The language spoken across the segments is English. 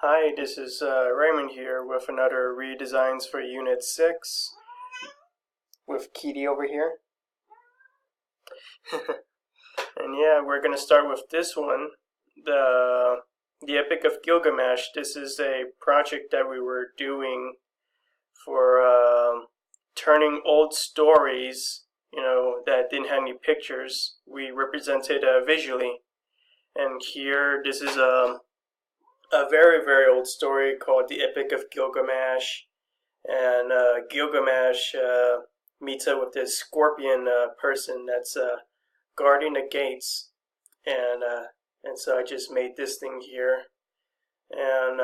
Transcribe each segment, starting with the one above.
Hi, this is Raymond here with another redesigns for Unit 6 with Kitty over here. And yeah, we're going to start with this one, the Epic of Gilgamesh. This is a project that we were doing for turning old stories, that didn't have any pictures. We represented visually. And here, this is a very, very old story called the Epic of Gilgamesh. And Gilgamesh meets up with this scorpion person that's guarding the gates. And so I just made this thing here. And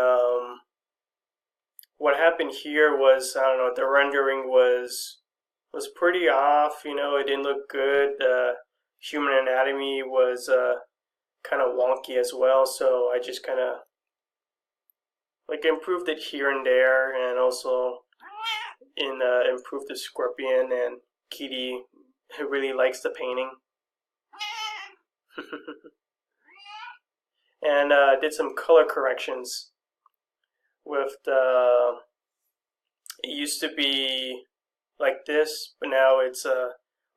what happened here was, I don't know, the rendering was pretty off. It didn't look good. The human anatomy was kind of wonky as well. So I just kind of improved it here and there, and also improved the scorpion and Kitty, who really likes the painting. And did some color corrections with it used to be like this, but now it's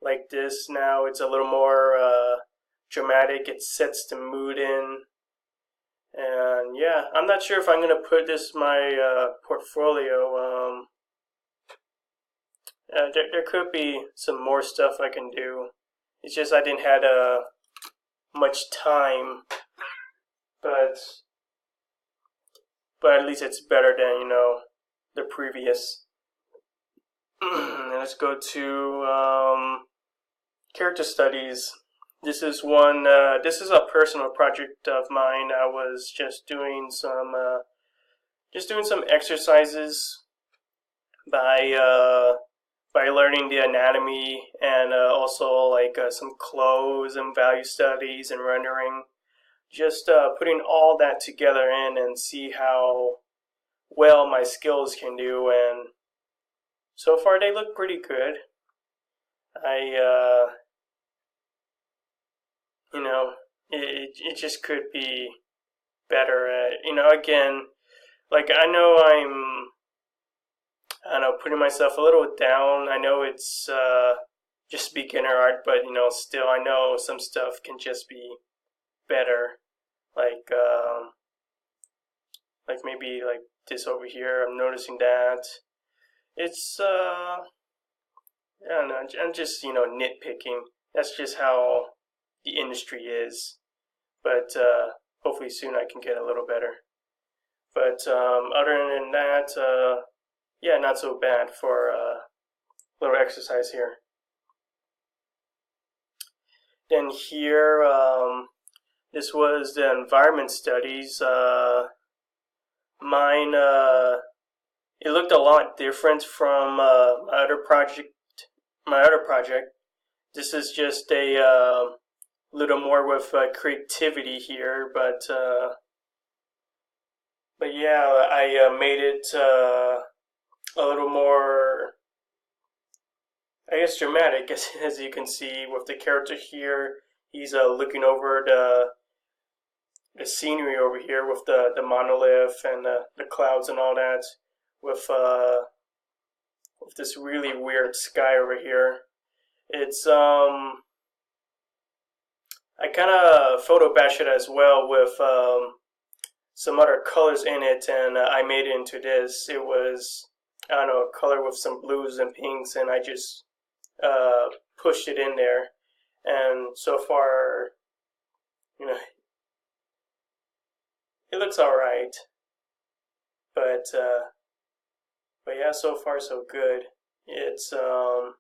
like this. Now it's a little more dramatic. It sets the mood in. And yeah, I'm not sure if I'm going to put this in my portfolio. There could be some more stuff I can do. It's just I didn't have much time. But at least it's better than, the previous. Let's go to character studies. This is one. This is a personal project of mine. I was just doing some exercises by learning the anatomy, and also some clothes and value studies and rendering. Just putting all that together and see how well my skills can do, and so far they look pretty good. It just could be better. Again, I know I don't know, putting myself a little down. I know it's just beginner art, but still, I know some stuff can just be better. Maybe this over here. I'm noticing that it's I don't know. I'm just nitpicking. That's just how the industry is. But hopefully soon I can get a little better. But other than that, yeah, not so bad for a little exercise here. Then here, this was the environment studies. Mine, it looked a lot different from my other project. This is just a little more with creativity here, but yeah, I made it a little more, I guess, dramatic, as you can see with the character here. He's looking over the scenery over here with the monolith and the clouds and all that, with this really weird sky over here. It's I kind of photo bashed it as well with some other colors in it, and I made it into this. It was, I don't know, a color with some blues and pinks, and I just pushed it in there. And so far, it looks alright. But yeah, so far so good. It's I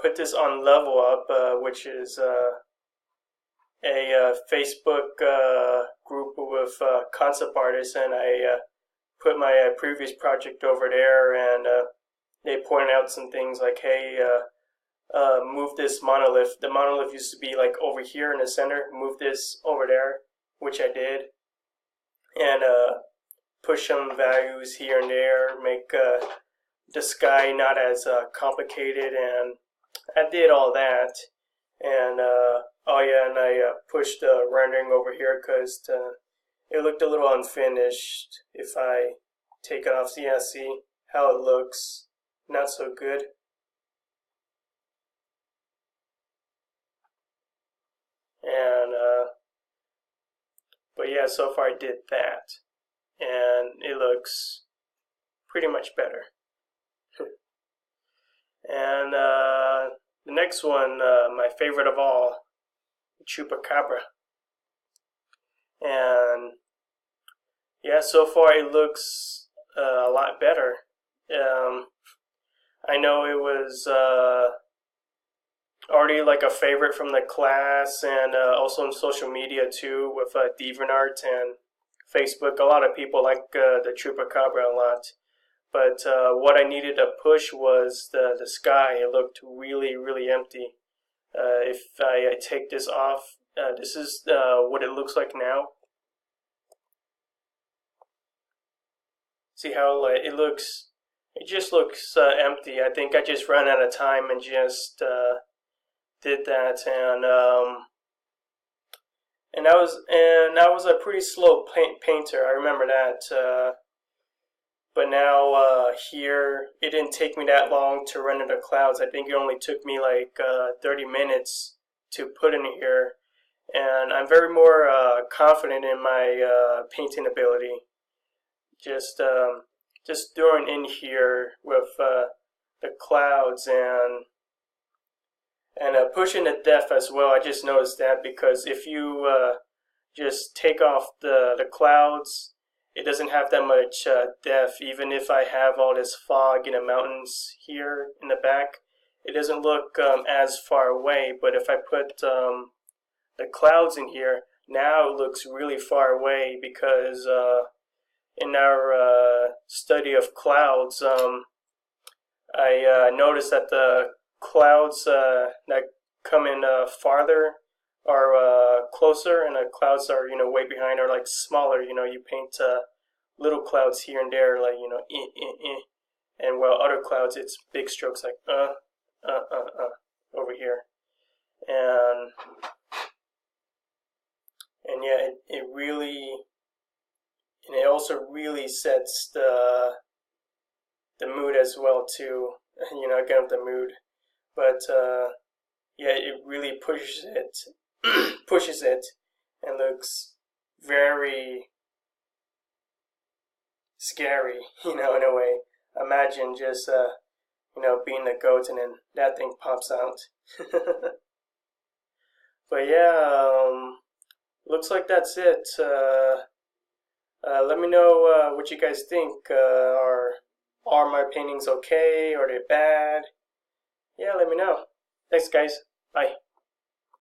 put this on Level Up, which is a Facebook group with concept artists, and I put my previous project over there, and they pointed out some things like, hey, move this monolith. The monolith used to be over here in the center. Move this over there, which I did, and push some values here and there, make the sky not as complicated, and I did all that. And oh yeah, and I pushed the rendering over here because it looked a little unfinished. If I take it off, see how it looks. Not so good. And but yeah, so far I did that, and it looks pretty much better. And the next one, my favorite of all, Chupacabra. And yeah, so far it looks a lot better. I know it was already like a favorite from the class, and also on social media too, with DeviantArt and Facebook. A lot of people like the Chupacabra a lot. But what I needed to push was the sky. It looked really, really empty. If I take this off, this is what it looks like now. See how it looks? It just looks empty. I think I just ran out of time and just did that, and I was a pretty slow painter. I remember that. But now here, it didn't take me that long to render the clouds. I think it only took me like 30 minutes to put in here. And I'm very more confident in my painting ability. Just doing in here with the clouds and pushing the depth as well. I just noticed that because if you just take off the clouds, it doesn't have that much depth. Even if I have all this fog in the mountains here in the back, it doesn't look as far away. But if I put the clouds in here, now it looks really far away because in our study of clouds, I noticed that the clouds that come in farther are closer, and the clouds are way behind are like smaller. You paint little clouds here and there, like and while other clouds it's big strokes like over here, and yeah, it really, and it also really sets the mood as well too. Again with the mood, but yeah, it really pushes it and looks very scary, in a way. Imagine just being a goat and then that thing pops out. But yeah, looks like that's it. Let me know what you guys think. Are my paintings okay? Are they bad? Yeah, let me know. Thanks, guys. Bye.